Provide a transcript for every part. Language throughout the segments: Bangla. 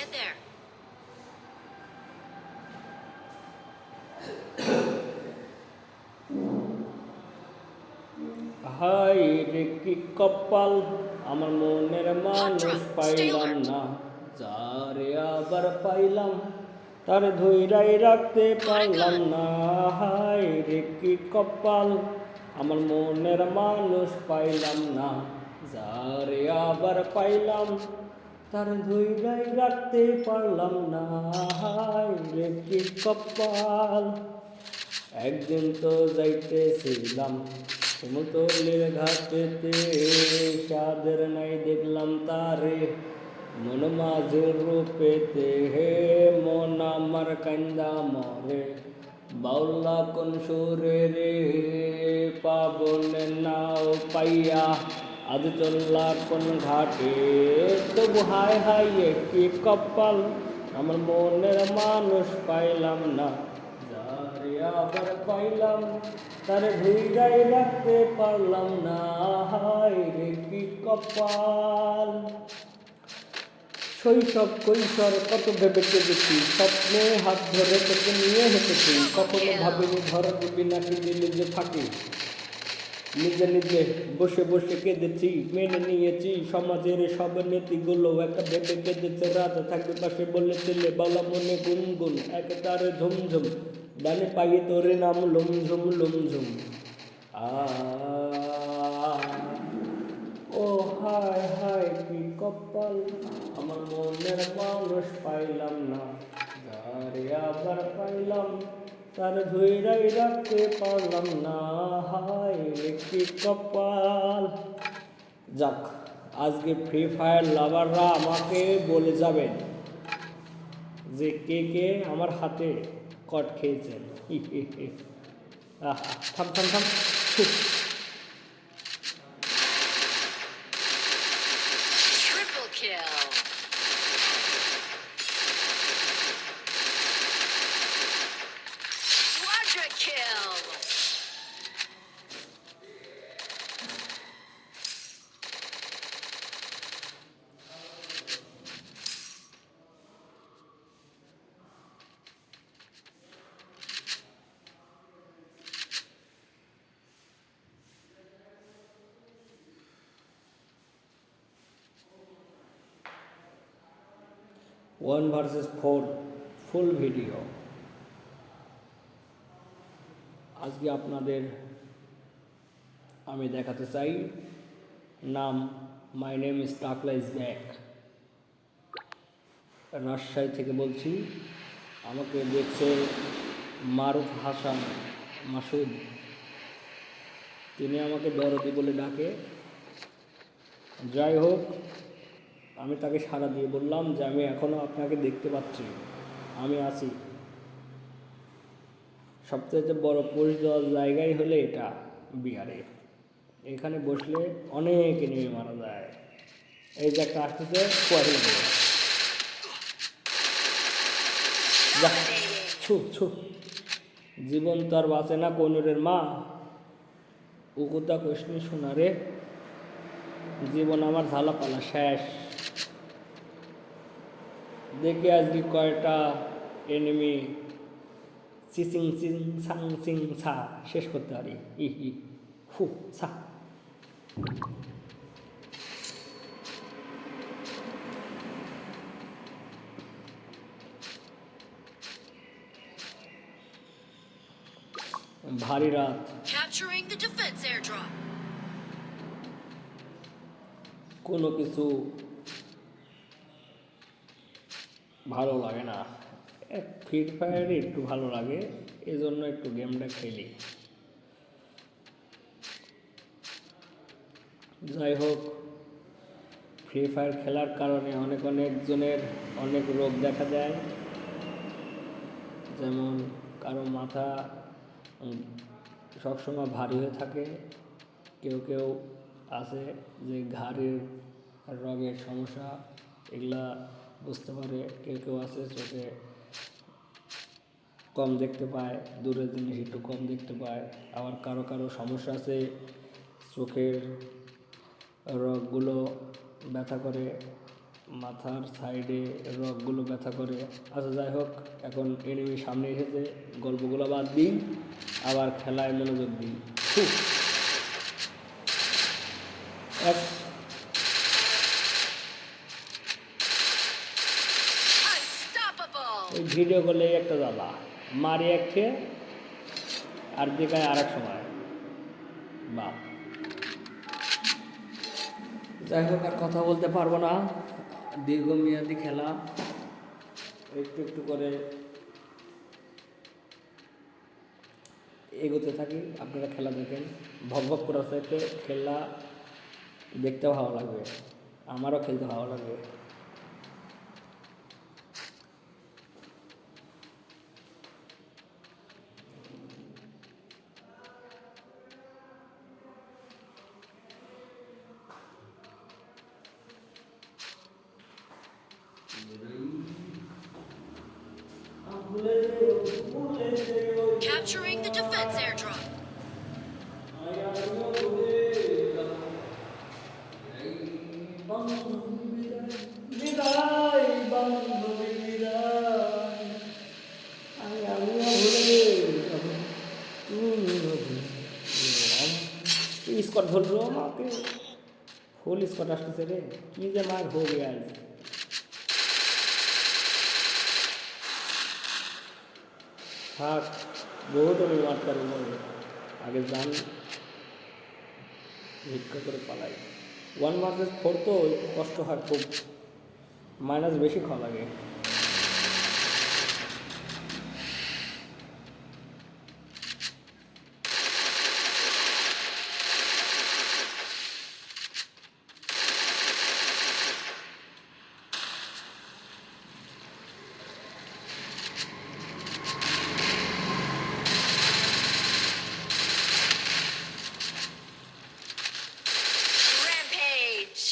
Right there. হায় রে কি কপাল, আমার মনের Hot মানুষ drop. Stay পাইলাম alert. না, যারে আবার পাইলাম তার ধইরাই রাখতে Loading পারলাম gun. না। হায় রে কি কপাল, আমার মনের মানুষ পাইলাম না, যারে আবার পাইলাম তার ধইরাই রাখতে পারলাম না। হায় রে কি কপাল, একদিন তো যাইতেছিলাম সমতলের ঘাটেতে, সাদের নাই দেখলাম তারে মন মাঝের রূপেতে। হে মন আমার কান্দা মরে, বাউলা কোন সুরে রে, পাবনের নাও পাইয়া আজ চললা কোন ঘাটে। তবু হায় হায় কি কপাল, আমার মনের মানুষ পাইলাম না, যারে আবার পাইলাম তারে ধইরাই রাখতে পারলাম না। হায় রে কি কপাল, শৈশব কৈশোর কত ভেবে কেঁদেছি, স্বপ্নে হাত ধরে তোকে নিয়ে হেঁটেছি, Double কখনো kill. ভাবিনি ধরা দিবি নাকি দিলি যে ফাঁকি। নিজে নিজে বসে বসে কেঁদেছি, মেনে নিয়েছি সমাজের সব নীতিগুলো, একা ভেবে কেঁদেছে রাত থাকবে পাশে বলেছিলে বালা মনে গুনগুন, একে তারে ঝুমঝুম ডানে পাই তোরে নাম লুমঝুম লুমঝুম। আ ও হায় হায় কি কপাল, আমার মনের মানুষ পাইলাম না, যারে আবার পাইলাম তার ধইরাই রাখতে পারলাম না। হায় রে কি কপাল। যাক, আজকে ফ্রি ফায়ার লাভাররা আমাকে বলে যাবেন যে কে কে আমার হাতে কট খেয়েছেন। থাম থাম থাম, ছুট। Triple kill. Quadra kill. One versus four full video. আজকে আপনাদের আমি দেখাতে চাই, নাম মাই নেম ইজ টাকলা ইজ ব্যাক, রাজশাহী থেকে বলছি। আমাকে দেখছে মারুফ হাসান মাসুদ, তিনি আমাকে দরদি বলে ডাকে। যাই হোক, আমি তাকে সাড়া দিয়ে বললাম যে আমি এখনও আপনাকে দেখতে পাচ্ছি, আমি আছি। সবচেয়ে বড় পোস্ট দেওয়ার জায়গায় হলে এটা বিহারে, এখানে বসলে অনেক এনিমি মারা যায়। এই যে একটা আসতেছে কোয়ারি, যা Dominating. ছু ছু, জীবন তো আর বাঁচে না কনুরের মা, ও কথা কোশনি শোনা রে, জীবন আমার ঝালাপালা শেষ। দেখে আজকে কয়টা এনিমি চিচিং চিং সাং চিং সা শেষ করতে পারি। ই ই ফু সা। ভারী রাত, Capturing the defense airdrop. কোনো কিছু ভালো লাগে না, ফ্রি ফায়ারে একটু ভালো লাগে, এজন্য একটু গেমটা খেলি। যাই হোক, ফ্রি ফায়ার খেলার কারণে অনেকজনের অনেক রোগ দেখা দেয়, যেমন কারো মাথা সবসময় ভারী হয়ে থাকে, কেউ কেউ আছে যে ঘাড়ের রগের সমস্যা, এগুলা বুঝতে পারে। কেউ কেউ আছে চোখে কম দেখতে পায়, দূরের জিনিস একটু কম দেখতে পায়। আবার কারো কারো সমস্যা আছে, চোখের রগগুলো ব্যথা করে, মাথার সাইডে রগগুলো ব্যথা করে। আচ্ছা যাই হোক, এখন এনিমি সামনে এসেছে, গল্পগুলো বাদ দিই, আবার খেলায় মনোযোগ দিই। ফুহ, এক Unstoppable! এই ভিডিও করলে একটা জ্বালা, মারি এক খেয়ে আর দেখায় আর এক সময়। বা যাই হোক, আর কথা বলতে পারবো না, দীর্ঘমেয়াদী খেলা, একটু একটু করে এগোতে থাকি, আপনারা খেলা দেখেন। ভক ভক করার সাথে খেলা দেখতে ভালো লাগবে, আমারও খেলতে ভালো লাগবে। Capturing the defense airdrop. বিদায় বান্ধবী বিদায়, স্কট ধরলো আমাকে, ফুল স্কট আসতেছে রে, কি যে মার হো গে আজ। থাক, বহুত আমি মারতে পারবো, আগে যান ভিক্ষা করে পালাই। 1 vs 4 তো একটু কষ্ট হয় খুব, মাইনাস বেশি খাওয়া লাগে। Rampage!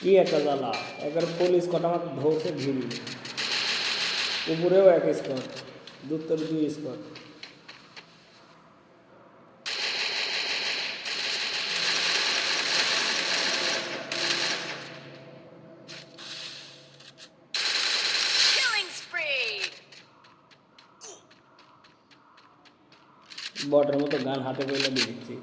কি একটা জ্বালা, একবার ফুল স্কট আমার ধরছে ঘিরি, উপরেও এক স্কট, দুত্তর 2 স্কট। Killing spree! বটের মতো গান হাতে করে দিয়ে দিচ্ছি।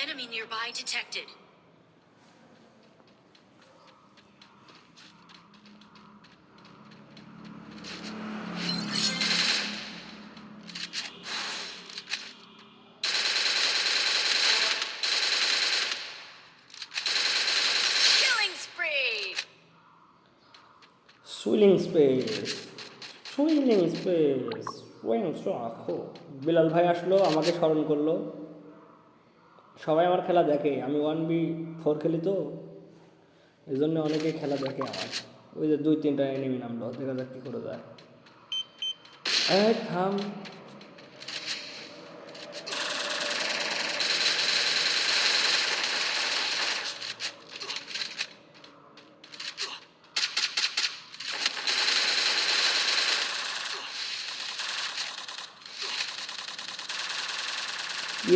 Enemy nearby detected. Killing spree! Swelling space, swelling space, Bilal ভাই আসলো, আমাকে স্মরণ করলো। সবাই আমার খেলা দেখে, আমি 1v4 খেলি তো, এই জন্য অনেকেই খেলা দেখে আমার। ওই যে 2-3টা এনিমি নামলো, দেখা যাক কী করে যায়। থাম,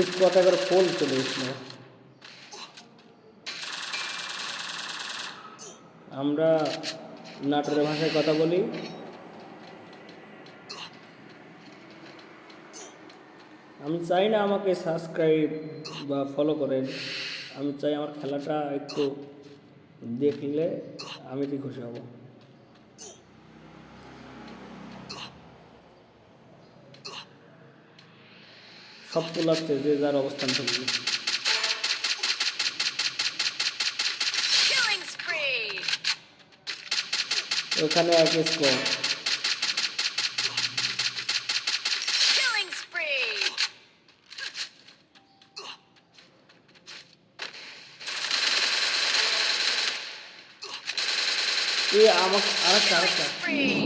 স্কট একবার ফোন চলে এসলো। আমরা নাটোরের ভাষায় কথা বলি। আমি চাই না আমাকে সাবস্ক্রাইব বা ফলো করেন, আমি চাই আমার খেলাটা একটু দেখলে আমি কি খুশি হব। সব তোলাচ্ছে যে যার অবস্থান থেকে। Killing spree! ওখানে এক স্কোর, Killing spree! আমাকে আরেকটা আরেকটা Spree!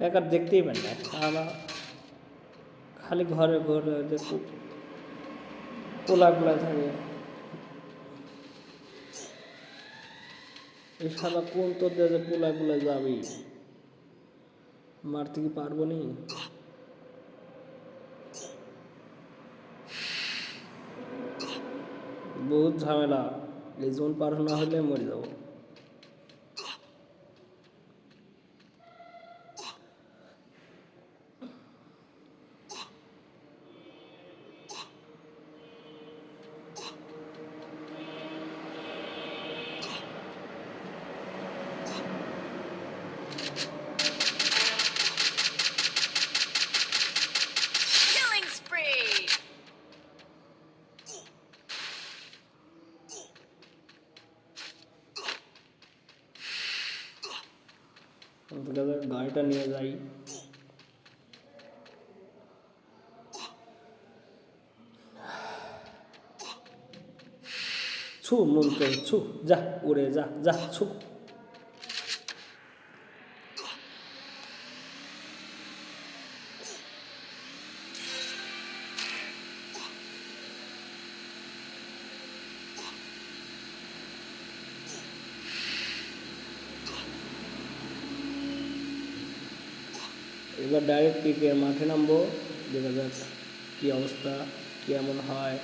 একা দেখতেই পান না সারা খালি ঘরে ঘরে দেখো পোলা থাকে এই সারা কোন তোর দেশে পোলা যাবি মারতে কি পারবো নি বহুত ঝামেলা এই জোন পার না হলে মরে যাবো Killing spree. গাড়িটা নিয়ে যাই ছু মন করে ছু যা উড়ে যা যা ছু এবার ডাইরেক্ট পিকের মাঠে নামবো দেখা যাক কী অবস্থা কেমন হয়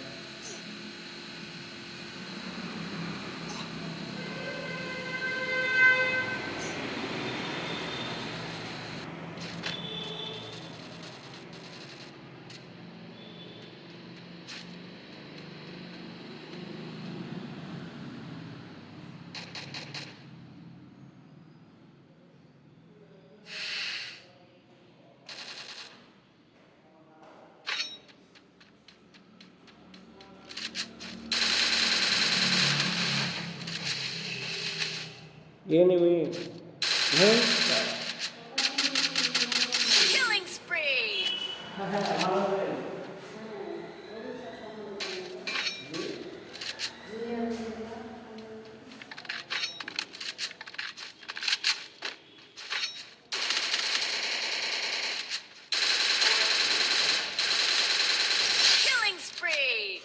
enemy Killing spree. Killing spree.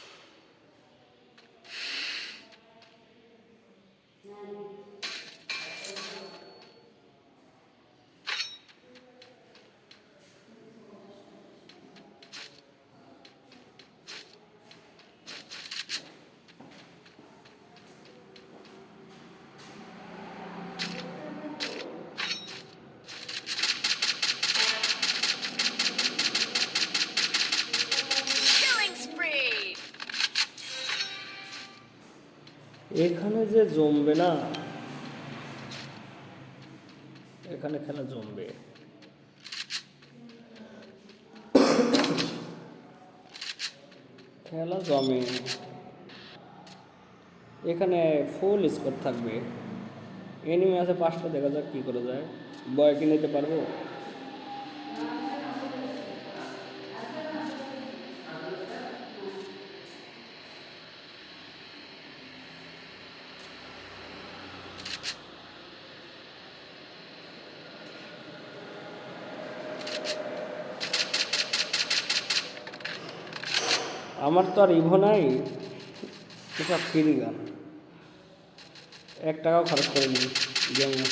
Killing spree. এখানে যে জমবে না এখানে খেলা জমবে খেলা জমে এখানে ফুল স্কোর থাকবে এনিমি আছে 5টা দেখা যাক কী করে যায় বয় কি নিতে পারবো আমার তো আর ইভো নাই এটা ফ্রি গান 1 টাকাও খরচ করিনি গেমে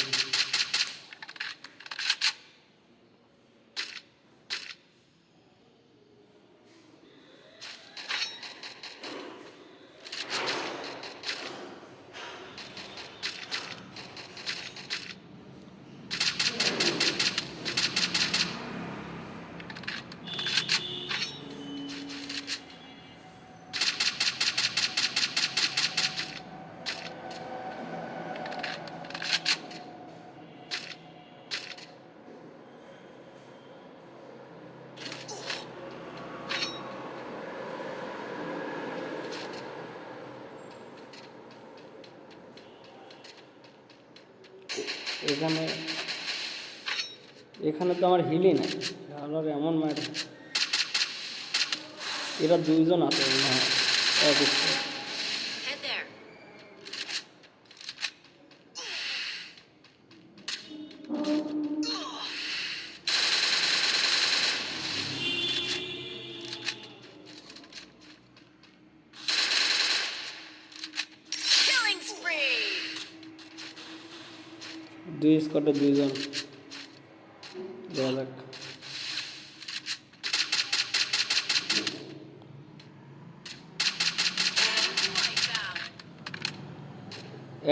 এখানে এখানে তো আমার হিলি নাই আর এমন মার এরা 2 জন আছে মনে হয় এক স্কোর Head there. দুই স্কোয়াডে দুইজন, দেখা যাক।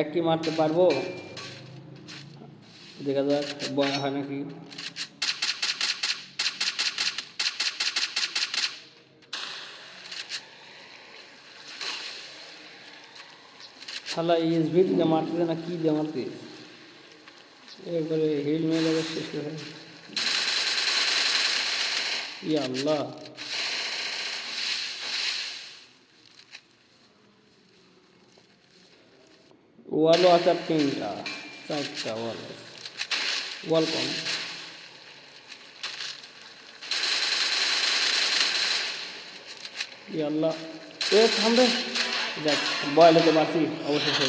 একটি মারতে পারবো, দেখা যাক বয়া হয় নাকি। শালা ESV দিয়ে মারতেছে না কি দিয়ে মারতেছে, একবারে হিল মেরে শেষ করে। ইয়া আল্লাহ, ওয়ালও আছে আর তিনটা, চারটা ওয়াল আছে। ওয়াল কম। ইয়া আল্লাহ, এ থামবে। যাক, বয়ালে তো বাঁচি অবশেষে।